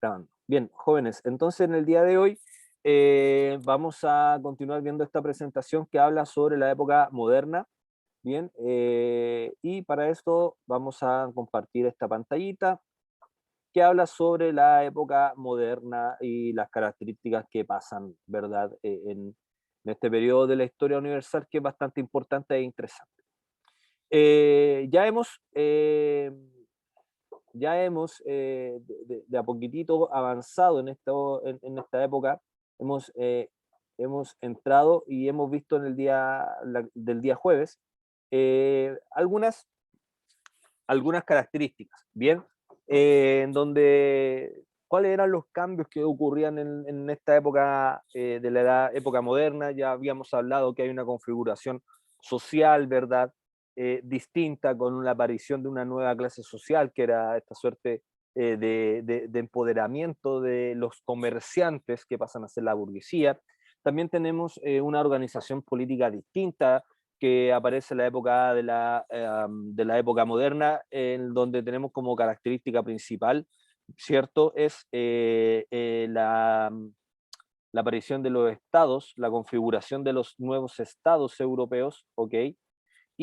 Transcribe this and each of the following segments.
Grabando. Bien, jóvenes, entonces en el día de hoy vamos a continuar viendo esta presentación que habla sobre la época moderna. Bien, y para esto vamos a compartir esta pantallita que habla sobre la época moderna y las características que pasan, ¿verdad? En este periodo de la historia universal que es bastante importante e interesante. Ya hemos de a poquitito avanzado en esta época, hemos, eh, hemos entrado y hemos visto en el día del día jueves algunas características, ¿bien? En donde, ¿cuáles eran los cambios que ocurrían en esta época de la época moderna? Ya habíamos hablado que hay una configuración social, ¿verdad? Distinta, con la aparición de una nueva clase social, que era esta suerte de empoderamiento de los comerciantes que pasan a ser la burguesía. También tenemos una organización política distinta, que aparece en la época de la época moderna, en donde tenemos como característica principal, ¿cierto? Es la aparición de los estados, la configuración de los nuevos estados europeos, ¿ok?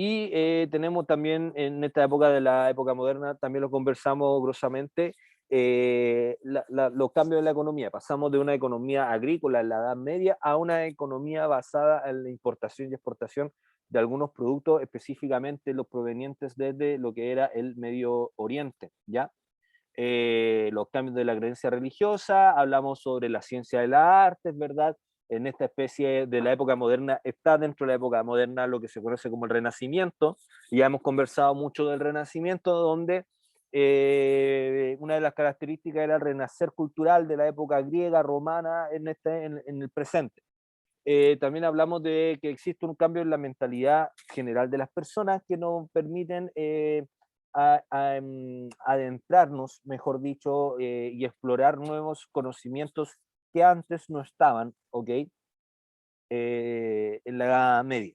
Y tenemos también en esta época de la época moderna, también lo conversamos grosamente, los cambios en la economía. Pasamos de una economía agrícola en la Edad Media a una economía basada en la importación y exportación de algunos productos, específicamente los provenientes desde lo que era el Medio Oriente, ¿ya? Los cambios de la creencia religiosa, hablamos sobre la ciencia de las artes, ¿verdad? En esta especie de la época moderna, está dentro de la época moderna lo que se conoce como el Renacimiento, y ya hemos conversado mucho del Renacimiento, donde una de las características era el renacer cultural de la época griega, romana, en el presente. También hablamos de que existe un cambio en la mentalidad general de las personas que nos permiten adentrarnos, mejor dicho, y explorar nuevos conocimientos que antes no estaban, ¿ok? En la Edad Media.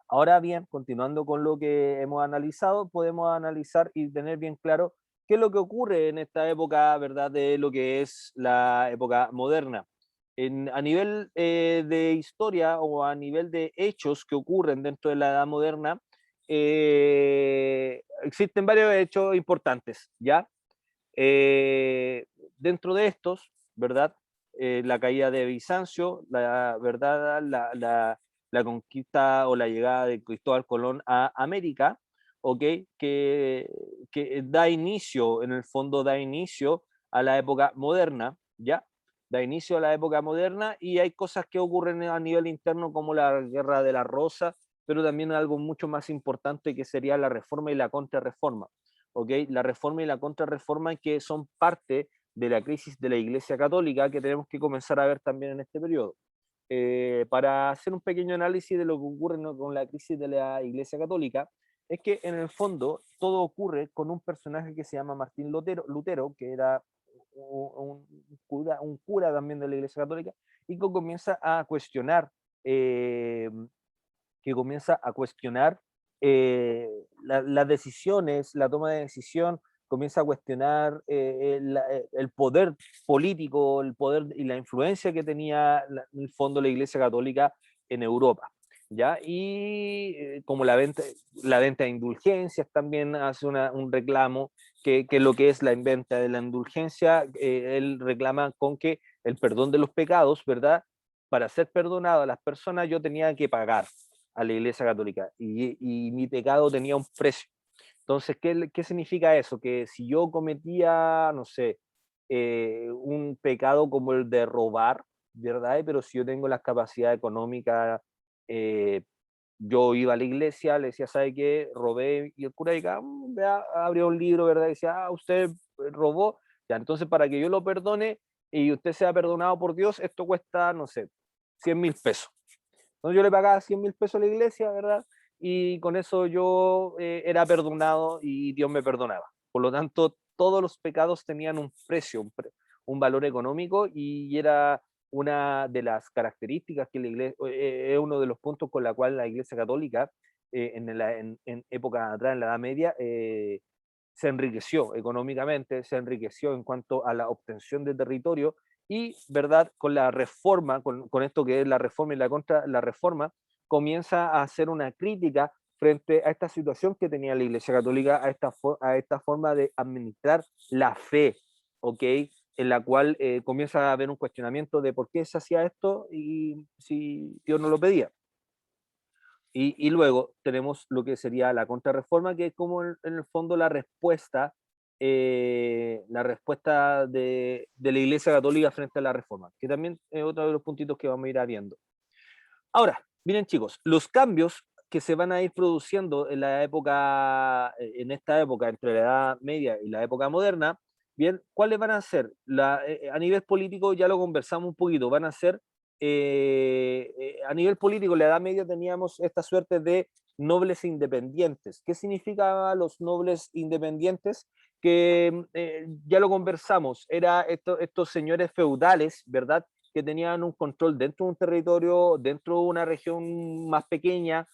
Ahora bien, continuando con lo que hemos analizado, podemos analizar y tener bien claro qué es lo que ocurre en esta época, ¿verdad? De lo que es la época moderna. A nivel de historia o a nivel de hechos que ocurren dentro de la edad moderna, existen varios hechos importantes, ¿ya? Dentro de estos, ¿verdad? La caída de Bizancio, la verdad, la conquista o la llegada de Cristóbal Colón a América, ¿ok? Que da inicio, en el fondo da inicio a la época moderna, ¿ya? Da inicio a la época moderna y hay cosas que ocurren a nivel interno como la Guerra de la Rosa, pero también algo mucho más importante que sería la reforma y la contrarreforma. ¿Ok? La reforma y la contrarreforma que son parte de la crisis de la Iglesia Católica que tenemos que comenzar a ver también en este periodo. Para hacer un pequeño análisis de lo que ocurre, ¿no?, con la crisis de la Iglesia Católica, es que en el fondo todo ocurre con un personaje que se llama Martín Lutero, que era un cura también de la Iglesia Católica, y eh, que comienza a cuestionar las decisiones, la toma de decisión, comienza a cuestionar el poder político, el poder y la influencia que tenía en el fondo la Iglesia Católica en Europa. ¿Ya? Y como la venta de indulgencias también hace un reclamo, que lo que es la venta de la indulgencia, él reclama con que el perdón de los pecados, ¿verdad? Para ser perdonado a las personas yo tenía que pagar a la Iglesia Católica y mi pecado tenía un precio. Entonces, ¿qué significa eso? Que si yo cometía, no sé, un pecado como el de robar, ¿verdad? Pero si yo tengo las capacidades económicas, eh, yo iba a la iglesia, le decía, ¿sabe qué? Robé, y el cura decía, vea, abrió un libro, ¿verdad? Y decía, usted robó, ya, entonces para que yo lo perdone y usted sea perdonado por Dios, esto cuesta, no sé, 100.000 pesos. Entonces yo le pagaba 100.000 pesos a la iglesia, ¿verdad? Y con eso yo era perdonado y Dios me perdonaba. Por lo tanto, todos los pecados tenían un precio, un valor económico y era una de las características que la iglesia, es uno de los puntos con la cual la iglesia católica en época atrás, en la Edad Media, se enriqueció económicamente, se enriqueció en cuanto a la obtención de territorio y, ¿verdad?, con la reforma, con esto que es la reforma y la contra la reforma, comienza a hacer una crítica frente a esta situación que tenía la Iglesia Católica, a esta forma de administrar la fe, ¿ok? En la cual comienza a haber un cuestionamiento de por qué se hacía esto y si Dios no lo pedía. Y luego tenemos lo que sería la contrarreforma, que es como en el fondo la respuesta de la Iglesia Católica frente a la reforma, que también es otro de los puntitos que vamos a ir viendo. Ahora, miren chicos, los cambios que se van a ir produciendo en la época, en esta época, entre la Edad Media y la época moderna, bien, ¿cuáles van a ser? A nivel político ya lo conversamos un poquito, van a ser, a nivel político, en la Edad Media teníamos esta suerte de nobles independientes. ¿Qué significa los nobles independientes? Que ya lo conversamos, era estos señores feudales, ¿verdad?, que tenían un control dentro de un territorio, dentro de una región más pequeña.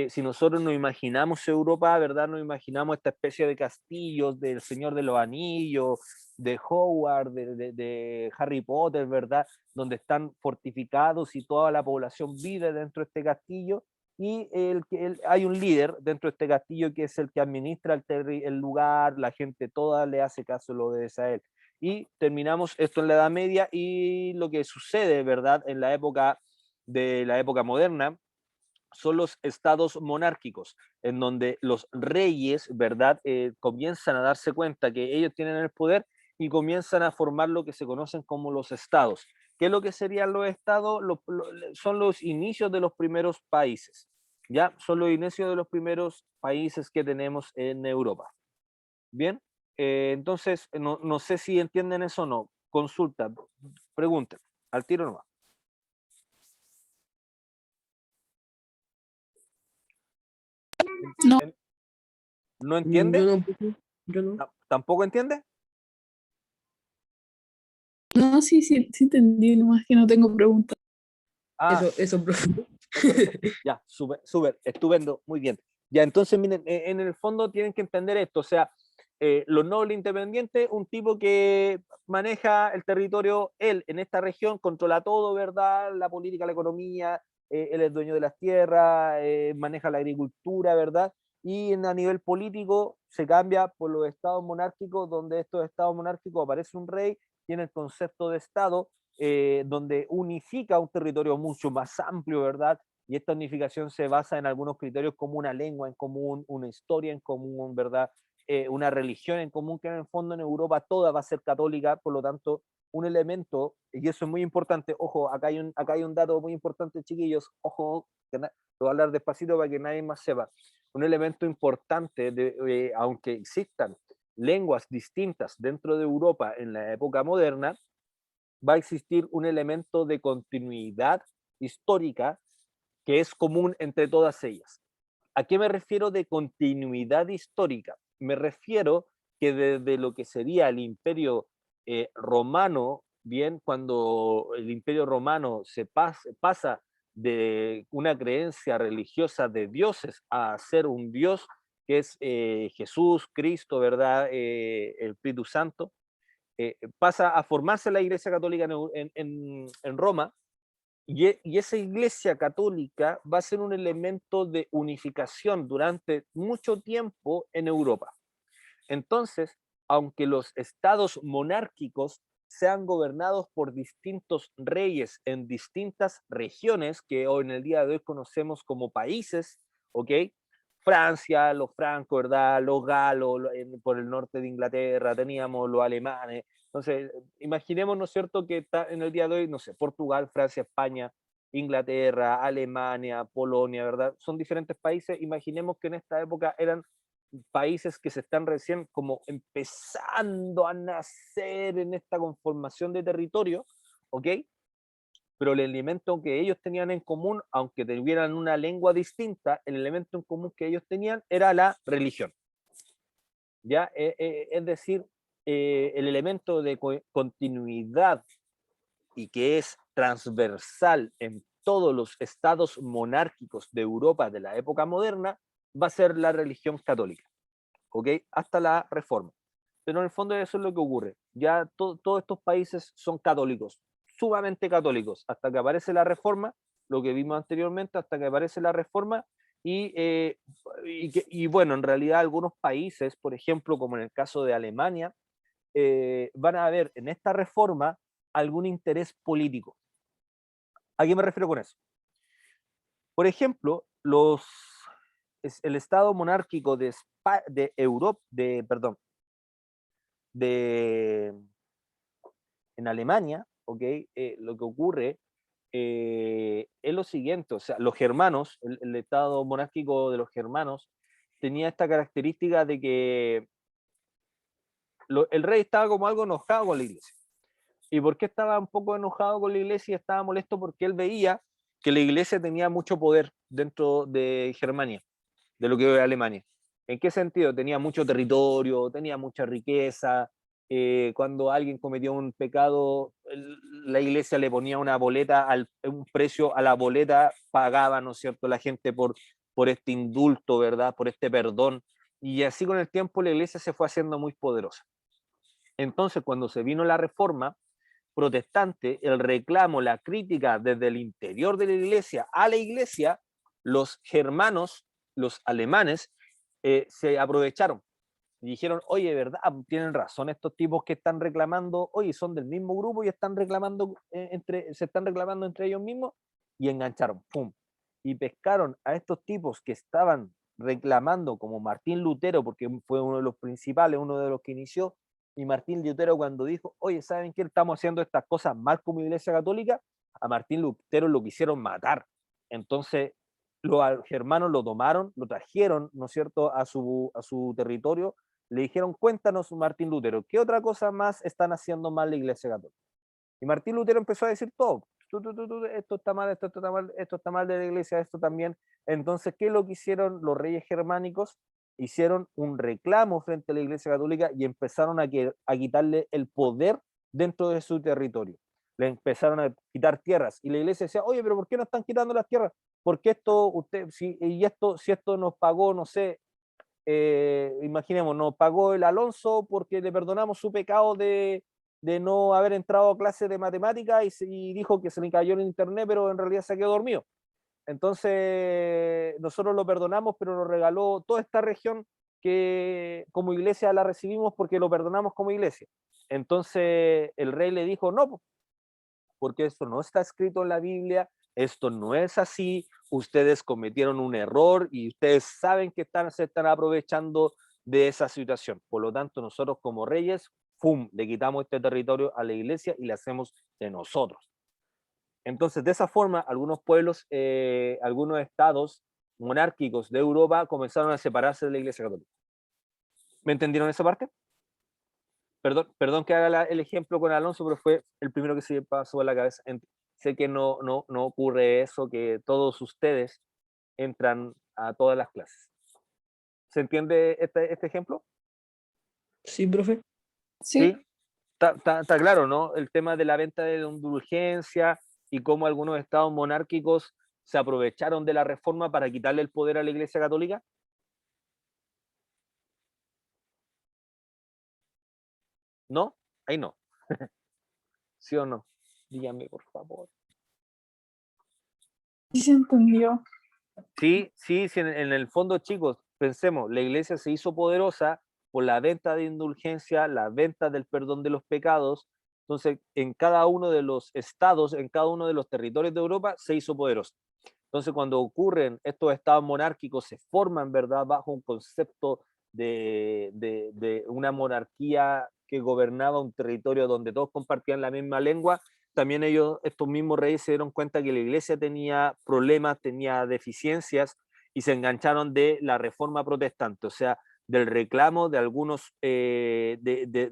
Si nosotros nos imaginamos Europa, ¿verdad? Nos imaginamos esta especie de castillos del Señor de los Anillos, de Howard, de Harry Potter, ¿verdad? Donde están fortificados y toda la población vive dentro de este castillo. Y hay un líder dentro de este castillo que es el que administra el lugar, la gente toda le hace caso, lo obedece a él. Y terminamos esto en la Edad Media y lo que sucede, ¿verdad?, en la época moderna, son los estados monárquicos, en donde los reyes, ¿verdad?, comienzan a darse cuenta que ellos tienen el poder y comienzan a formar lo que se conocen como los estados. ¿Qué es lo que serían los estados? Son los inicios de los primeros países, ¿ya? Son los inicios de los primeros países que tenemos en Europa. Bien, entonces, no sé si entienden eso o no. Consulta, pregunten, al tiro nomás. No. ¿No entiende? Yo no. ¿Tampoco entiende? No, sí entendí, nomás que no tengo preguntas. Ah, Eso, profe. ya, súper, estupendo, muy bien. Ya, entonces, miren, en el fondo tienen que entender esto, o sea, los nobles independientes, un tipo que maneja el territorio, él en esta región controla todo, ¿verdad? La política, la economía, él es dueño de las tierras, maneja la agricultura, ¿verdad? Y a nivel político se cambia por los estados monárquicos, donde estos estados monárquicos aparece un rey, tiene el concepto de estado, donde unifica un territorio mucho más amplio, ¿verdad? Y esta unificación se basa en algunos criterios como una lengua en común, una historia en común, ¿verdad? Una religión en común, que en el fondo en Europa toda va a ser católica, por lo tanto, un elemento, y eso es muy importante, ojo, acá hay un dato muy importante, chiquillos, ojo, lo voy a hablar despacito para que nadie más sepa. Un elemento importante, aunque existan lenguas distintas dentro de Europa en la época moderna, va a existir un elemento de continuidad histórica que es común entre todas ellas. ¿A qué me refiero de continuidad histórica? Me refiero que desde lo que sería el imperio romano, bien, cuando el imperio romano pasa de una creencia religiosa de dioses a ser un dios que es Jesús, Cristo, ¿verdad? El Espíritu Santo, pasa a formarse la Iglesia Católica en Roma, y esa Iglesia Católica va a ser un elemento de unificación durante mucho tiempo en Europa. Entonces, aunque los estados monárquicos sean gobernados por distintos reyes en distintas regiones, que hoy en el día de hoy conocemos como países, ¿ok? Francia, los francos, ¿verdad? Los galos, por el norte de Inglaterra, teníamos los alemanes. Entonces, imaginemos, ¿no es cierto?, que está en el día de hoy, no sé, Portugal, Francia, España, Inglaterra, Alemania, Polonia, ¿verdad? Son diferentes países. Imaginemos que en esta época eran países que se están recién como empezando a nacer en esta conformación de territorio, ¿ok? Pero el elemento que ellos tenían en común, aunque tuvieran una lengua distinta, el elemento en común que ellos tenían era la religión. ¿Ya? Es decir, el elemento de continuidad y que es transversal en todos los estados monárquicos de Europa de la época moderna va a ser la religión católica. ¿ok? Hasta la Reforma. Pero en el fondo eso es lo que ocurre. Ya todos estos países son católicos, sumamente católicos, hasta que aparece la Reforma, lo que vimos anteriormente, hasta que aparece la Reforma, y bueno, en realidad algunos países, por ejemplo, como en el caso de Alemania, van a ver en esta reforma algún interés político. ¿A qué me refiero con eso? Por ejemplo, el Estado monárquico de Europa, de, en Alemania, ¿ok? Lo que ocurre es lo siguiente, o sea, los germanos, el Estado monárquico de los germanos, tenía esta característica de que el rey estaba como algo enojado con la iglesia. ¿Y por qué estaba un poco enojado con la iglesia? Estaba molesto porque él veía que la iglesia tenía mucho poder dentro de Germania, de lo que hoy es Alemania. ¿En qué sentido? Tenía mucho territorio, tenía mucha riqueza. Cuando alguien cometía un pecado, la iglesia le ponía una boleta, un precio a la boleta, pagaba, ¿no es cierto?, la gente por este indulto, ¿verdad?, por este perdón. Y así con el tiempo la iglesia se fue haciendo muy poderosa. Entonces, cuando se vino la reforma protestante, el reclamo, la crítica desde el interior de la iglesia a la iglesia, los germanos, los alemanes, se aprovecharon y dijeron, oye, ¿verdad? Tienen razón estos tipos que están reclamando, oye, son del mismo grupo y están reclamando se están reclamando entre ellos mismos, y engancharon, ¡pum! Y pescaron a estos tipos que estaban reclamando, como Martín Lutero, porque fue uno de los principales, uno de los que inició, y Martín Lutero cuando dijo, oye, ¿saben qué? Estamos haciendo estas cosas mal como Iglesia Católica, a Martín Lutero lo quisieron matar. Entonces, los germanos lo tomaron, lo trajeron, ¿no es cierto?, a su territorio, le dijeron, cuéntanos, Martín Lutero, ¿qué otra cosa más están haciendo mal la Iglesia Católica? Y Martín Lutero empezó a decir todo, esto está mal, esto está mal, esto está mal de la Iglesia, esto también. Entonces, ¿qué es lo que hicieron los reyes germánicos? Hicieron un reclamo frente a la Iglesia Católica y empezaron a quitarle el poder dentro de su territorio. Le empezaron a quitar tierras y la Iglesia decía, oye, pero ¿por qué no están quitando las tierras? Porque si esto nos pagó, no sé, imaginemos, nos pagó el Alonso porque le perdonamos su pecado de no haber entrado a clase de matemática y dijo que se le cayó en internet, pero en realidad se quedó dormido. Entonces, nosotros lo perdonamos, pero nos regaló toda esta región que como iglesia la recibimos porque lo perdonamos como iglesia. Entonces, el rey le dijo, no, porque esto no está escrito en la Biblia, esto no es así, ustedes cometieron un error y ustedes saben que se están aprovechando de esa situación. Por lo tanto, nosotros como reyes, ¡pum!, le quitamos este territorio a la iglesia y le hacemos de nosotros. Entonces, de esa forma, algunos pueblos, algunos estados monárquicos de Europa comenzaron a separarse de la Iglesia Católica. ¿Me entendieron esa parte? Perdón que haga el ejemplo con Alonso, pero fue el primero que se me pasó a la cabeza. Sé que no ocurre eso, que todos ustedes entran a todas las clases. ¿Se entiende este ejemplo? Sí, profe. Sí, ¿Sí? Está claro, ¿no? El tema de la venta de indulgencia y cómo algunos estados monárquicos se aprovecharon de la reforma para quitarle el poder a la Iglesia Católica. ¿No? Ahí no. ¿Sí o no? Dígame, por favor. sí se entendió. Sí, en el fondo, chicos, pensemos, la iglesia se hizo poderosa por la venta de indulgencia, la venta del perdón de los pecados. Entonces, en cada uno de los estados, en cada uno de los territorios de Europa, se hizo poderosa. Entonces, cuando ocurren estos estados monárquicos, se forman, ¿verdad?, bajo un concepto de una monarquía que gobernaba un territorio donde todos compartían la misma lengua. También estos mismos reyes se dieron cuenta que la iglesia tenía problemas, tenía deficiencias y se engancharon de la reforma protestante, o sea, del reclamo de algunos, del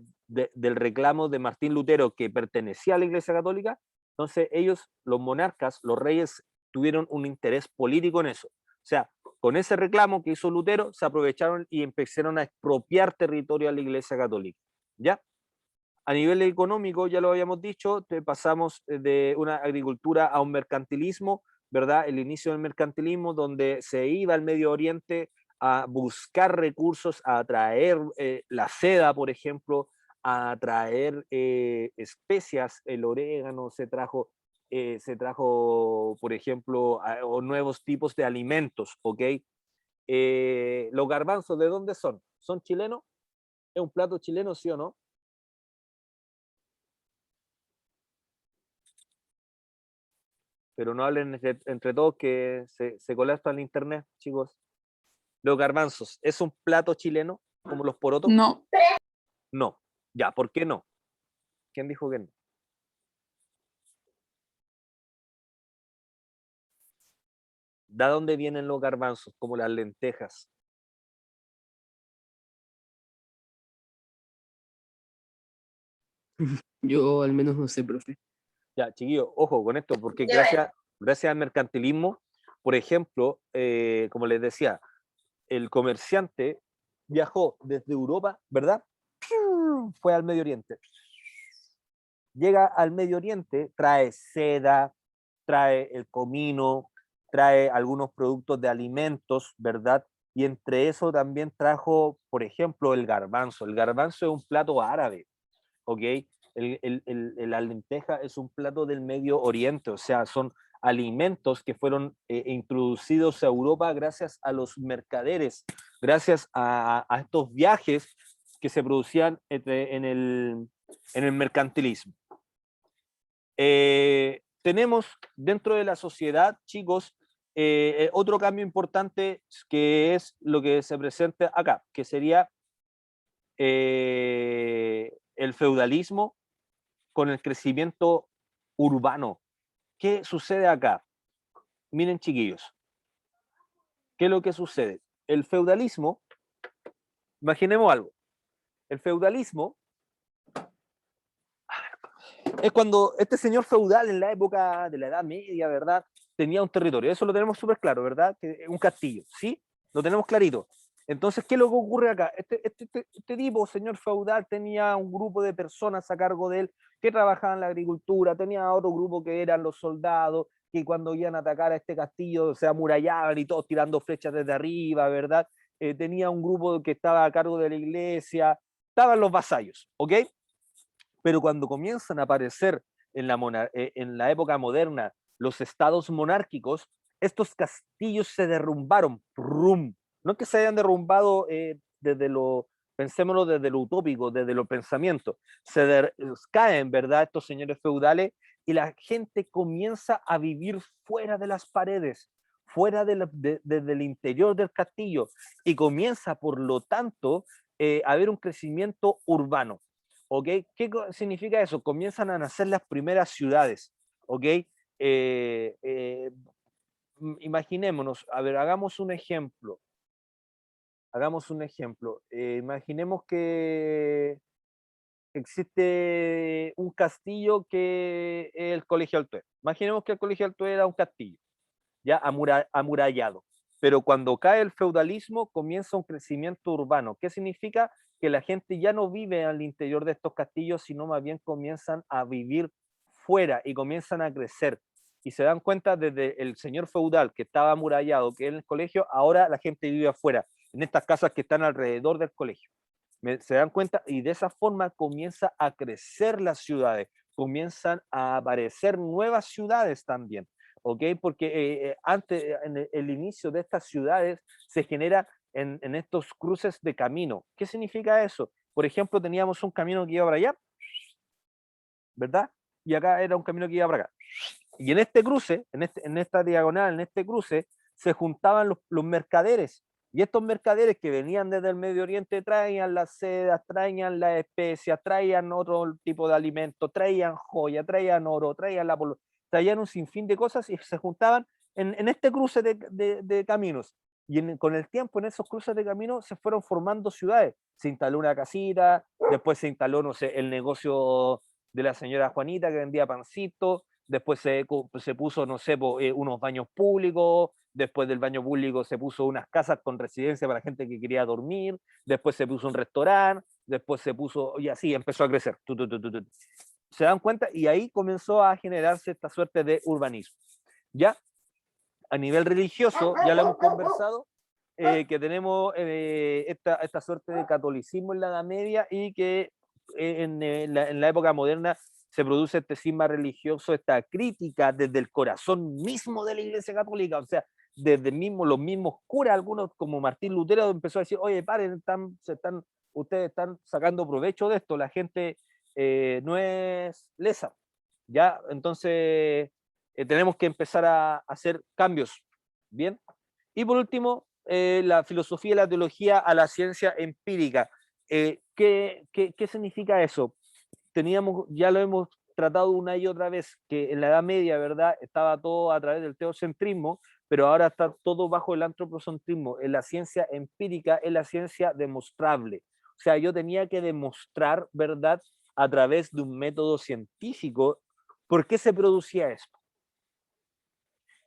reclamo de Martín Lutero que pertenecía a la Iglesia Católica. Entonces ellos, los monarcas, los reyes, tuvieron un interés político en eso. O sea, con ese reclamo que hizo Lutero, se aprovecharon y empezaron a expropiar territorio a la Iglesia Católica. ¿Ya? A nivel económico, ya lo habíamos dicho, pasamos de una agricultura a un mercantilismo, ¿verdad? El inicio del mercantilismo, donde se iba al Medio Oriente a buscar recursos, a atraer la seda, por ejemplo, a traer especias, el orégano se trajo, por ejemplo, o nuevos tipos de alimentos, ¿ok? Los garbanzos, ¿de dónde son? ¿Son chilenos? ¿Es un plato chileno, sí o no? Pero no hablen entre todos que se colapsa el internet, chicos. Los garbanzos, ¿es un plato chileno como los porotos? No, No. Ya, ¿por qué no? ¿Quién dijo que no? ¿De dónde vienen los garbanzos? Como las lentejas. Yo al menos no sé, profe. Ya, chiquillo, ojo con esto, porque gracias al mercantilismo, por ejemplo, como les decía, el comerciante viajó desde Europa, ¿verdad? Fue al Medio Oriente. Llega al Medio Oriente, trae seda, trae el comino, trae algunos productos de alimentos, ¿verdad? Y entre eso también trajo, por ejemplo, el garbanzo. El garbanzo es un plato árabe, ¿ok? La lenteja es un plato del Medio Oriente, o sea, son alimentos que fueron introducidos a Europa gracias a los mercaderes, gracias a estos viajes que se producían en el mercantilismo. Tenemos dentro de la sociedad, chicos, otro cambio importante que es lo que se presenta acá, que sería el feudalismo con el crecimiento urbano. ¿Qué sucede acá? Miren, chiquillos, ¿qué es lo que sucede? El feudalismo, imaginemos algo, el feudalismo es cuando este señor feudal en la época de la Edad Media, ¿verdad? Tenía un territorio, eso lo tenemos súper claro, ¿verdad? Que un castillo, ¿sí? Lo tenemos clarito. Entonces, ¿qué es lo que ocurre acá? Este tipo, señor feudal, tenía un grupo de personas a cargo de él que trabajaban en la agricultura, tenía otro grupo que eran los soldados, que cuando iban a atacar a este castillo se amurallaban y todos tirando flechas desde arriba, ¿verdad? Tenía un grupo que estaba a cargo de la iglesia, estaban los vasallos, ¿ok? Pero cuando comienzan a aparecer en la época moderna los estados monárquicos, estos castillos se derrumbaron. ¡Rum! No que se hayan derrumbado pensémoslo desde lo utópico, desde los pensamientos, caen, ¿verdad? Estos señores feudales y la gente comienza a vivir fuera de las paredes, fuera desde el interior del castillo y comienza, por lo tanto, a haber un crecimiento urbano. ¿Ok? ¿Qué significa eso? Comienzan a nacer las primeras ciudades, ¿ok? Imaginémonos, a ver, hagamos un ejemplo. Imaginemos que existe un castillo que es el Colegio Altoé. Imaginemos que el Colegio Altoé era un castillo, ya amurallado. Pero cuando cae el feudalismo, comienza un crecimiento urbano. ¿Qué significa? Que la gente ya no vive al interior de estos castillos, sino más bien comienzan a vivir fuera y comienzan a crecer. Y se dan cuenta desde el señor feudal que estaba amurallado, que en el colegio, ahora la gente vive afuera, en estas casas que están alrededor del colegio. Se dan cuenta y de esa forma comienza a crecer las ciudades, comienzan a aparecer nuevas ciudades también. ¿Ok? Porque antes, en el inicio de estas ciudades se genera en estos cruces de camino. ¿Qué significa eso? Por ejemplo, teníamos un camino que iba para allá, ¿verdad? Y acá era un camino que iba para acá. Y en este cruce, en esta diagonal, en este cruce, se juntaban los mercaderes. Y estos mercaderes que venían desde el Medio Oriente traían las sedas, traían las especias, traían otro tipo de alimentos, traían joya, traían oro, traían un sinfín de cosas y se juntaban en este cruce de caminos. Y con el tiempo, en esos cruces de caminos, se fueron formando ciudades. Se instaló una casita, después se instaló, no sé, el negocio de la señora Juanita que vendía pancito, después se puso, no sé, unos baños públicos, después del baño público se puso unas casas con residencia para gente que quería dormir, después se puso un restaurante, después se puso, y así empezó a crecer. ¿Se dan cuenta? Y ahí comenzó a generarse esta suerte de urbanismo. Ya a nivel religioso, ya lo hemos conversado, que tenemos esta suerte de catolicismo en la Edad Media y que en la época moderna se produce este cisma religioso, esta crítica desde el corazón mismo de la Iglesia Católica, o sea, desde los mismos curas, algunos como Martín Lutero empezó a decir, oye, paren, ustedes están sacando provecho de esto, la gente no es lesa, ¿ya? Entonces tenemos que empezar a hacer cambios, ¿bien? Y por último, la filosofía y la teología a la ciencia empírica. ¿Qué significa eso? Ya lo hemos tratado una y otra vez, que en la Edad Media, ¿verdad? Estaba todo a través del teocentrismo, pero ahora está todo bajo el antropocentrismo. En la ciencia empírica es la ciencia demostrable. O sea, yo tenía que demostrar, ¿verdad? A través de un método científico, ¿por qué se producía esto?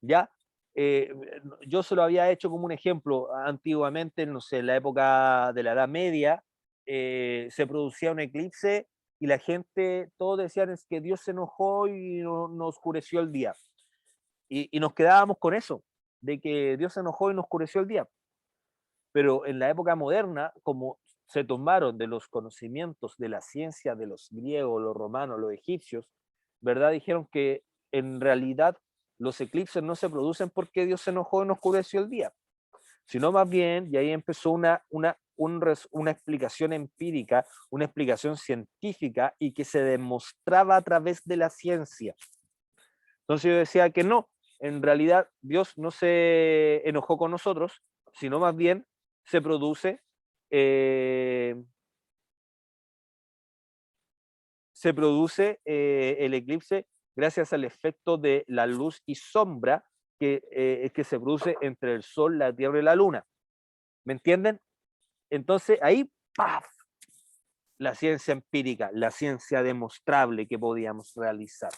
¿Ya? Yo se lo había hecho como un ejemplo antiguamente, no sé, en la época de la Edad Media, se producía un eclipse y la gente, todos decían es que Dios se enojó y nos oscureció el día. Y nos quedábamos con eso, de que Dios se enojó y nos oscureció el día. Pero en la época moderna, como se tomaron de los conocimientos de la ciencia de los griegos, los romanos, los egipcios, ¿verdad? Dijeron que en realidad los eclipses no se producen porque Dios se enojó y nos oscureció el día, sino más bien, y ahí empezó una explicación empírica, una explicación científica y que se demostraba a través de la ciencia. Entonces yo decía que no, en realidad Dios no se enojó con nosotros, sino más bien se produce, eh, el eclipse gracias al efecto de la luz y sombra que se produce entre el Sol, la Tierra y la Luna. ¿Me entienden? Entonces ahí, ¡paf! La ciencia empírica, la ciencia demostrable que podíamos realizar.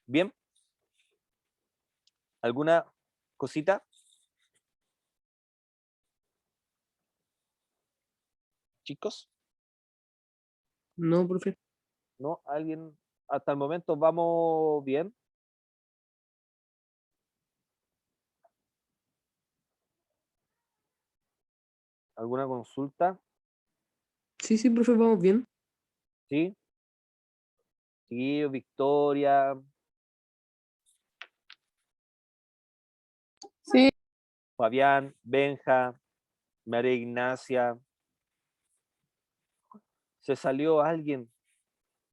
¿Bien? ¿Alguna cosita? Chicos, No, profe. ¿no? ¿Alguien? Hasta el momento vamos bien. ¿Alguna consulta? Sí, sí, profe, vamos bien. ¿Sí? Sí, Victoria, Sí, Fabián, Benja, María Ignacia. Se salió alguien,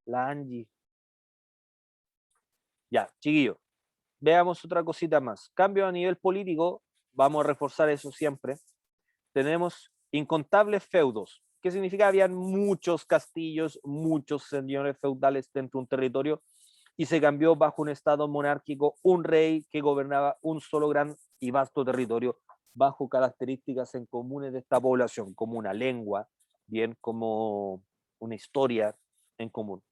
la Angie. Ya, chiquillo. Veamos otra cosita más. Cambio a nivel político, vamos a reforzar eso siempre. Tenemos incontables feudos. ¿Qué significa? Habían muchos castillos, muchos señores feudales dentro de un territorio y se cambió bajo un estado monárquico, un rey que gobernaba un solo gran y vasto territorio bajo características en comunes de esta población, como una lengua, bien como una historia en común.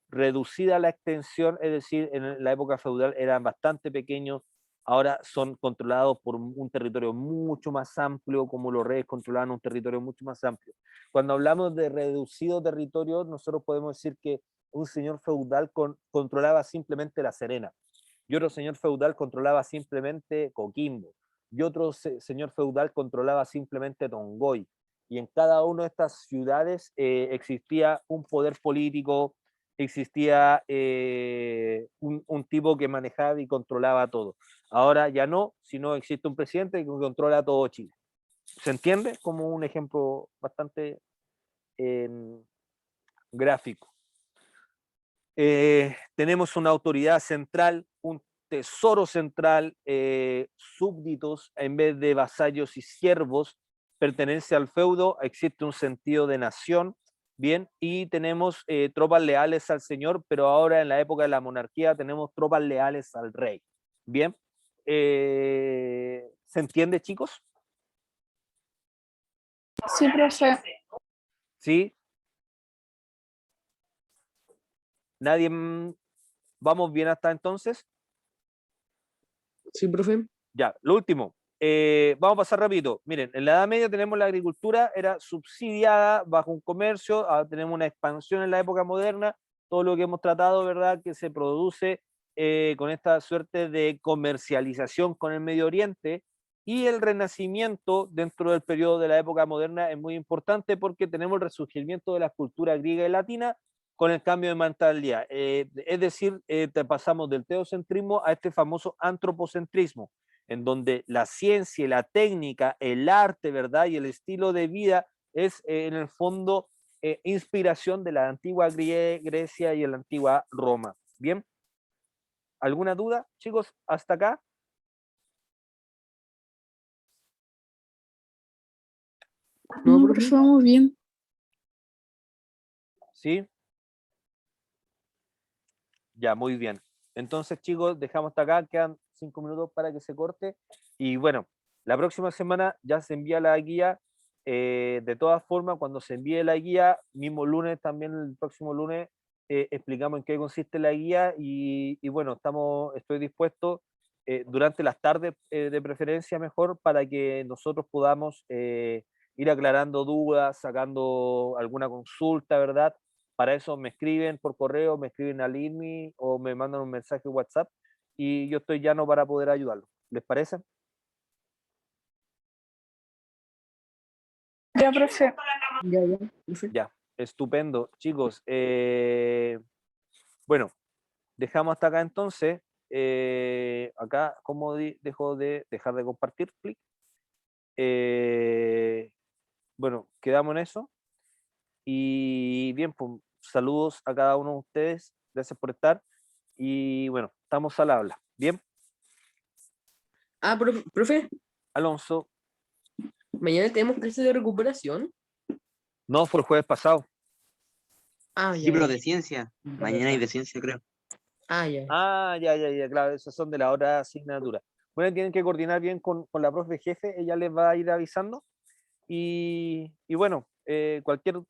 Reducida la extensión, es decir, en la época feudal eran bastante pequeños, ahora son controlados por un territorio mucho más amplio, como los reyes controlaban un territorio mucho más amplio. Cuando hablamos de reducido territorio, nosotros podemos decir que un señor feudal controlaba simplemente La Serena, y otro señor feudal controlaba simplemente Coquimbo, y otro señor feudal controlaba simplemente Tongoy, y en cada una de estas ciudades existía un poder político, existía un tipo que manejaba y controlaba todo. Ahora ya no, sino existe un presidente que controla todo Chile. ¿Se entiende? Como un ejemplo bastante eh, gráfico. Tenemos una autoridad central, un tesoro central, súbditos en vez de vasallos y siervos, pertenencia al feudo, existe un sentido de nación, bien, y tenemos tropas leales al señor, pero ahora en la época de la monarquía tenemos tropas leales al rey, bien. ¿Se entiende, chicos? sí, profe. ¿Sí? ¿Nadie? ¿Vamos bien hasta entonces? Sí, profe. Ya, lo último. Vamos a pasar rápido. Miren, en la Edad Media tenemos la agricultura, era subsidiada bajo un comercio, ahora tenemos una expansión en la época moderna, todo lo que hemos tratado, ¿verdad?, que se produce con esta suerte de comercialización con el Medio Oriente, Y el renacimiento dentro del periodo de la época moderna es muy importante porque tenemos el resurgimiento de la cultura griega y latina con el cambio de mentalidad. Es decir, pasamos del teocentrismo a este famoso antropocentrismo, en donde la ciencia, la técnica, el arte, ¿verdad? Y el estilo de vida es en el fondo inspiración de la antigua Grecia y de la antigua Roma. ¿Bien? ¿Alguna duda, chicos, hasta acá? No, No, profe. profe, vamos bien. ¿Sí? Ya, muy bien. Entonces, chicos, dejamos hasta acá, quedan 5 minutos para que se corte. Y bueno, la próxima semana ya se envía la guía. De todas formas, cuando se envíe la guía, mismo lunes, también el próximo lunes, explicamos en qué consiste la guía y bueno, estoy dispuesto durante las tardes de preferencia mejor para que nosotros podamos ir aclarando dudas, sacando alguna consulta, ¿verdad? Para eso me escriben por correo, me escriben al INMI o me mandan un mensaje WhatsApp y yo estoy llano para poder ayudarlos. ¿Les parece? Ya, profe. Ya, profe. Ya, estupendo. Chicos, bueno, dejamos hasta acá entonces. Acá, ¿cómo dejo de dejar de compartir? Clic. Bueno, quedamos en eso. Y bien, pues saludos a cada uno de ustedes. Gracias por estar. Y bueno, estamos al habla. Bien, Ah, profe, Alonso. mañana tenemos clase de recuperación. No, fue el jueves pasado. Ah, Sí, ya, pero ya. de ciencia. Mañana hay de ciencia, creo. Ah, ya. Ah, ya, claro, esas son de la otra asignatura. Bueno, tienen que coordinar bien con la profe jefe, ella les va a ir avisando. Y bueno, cualquier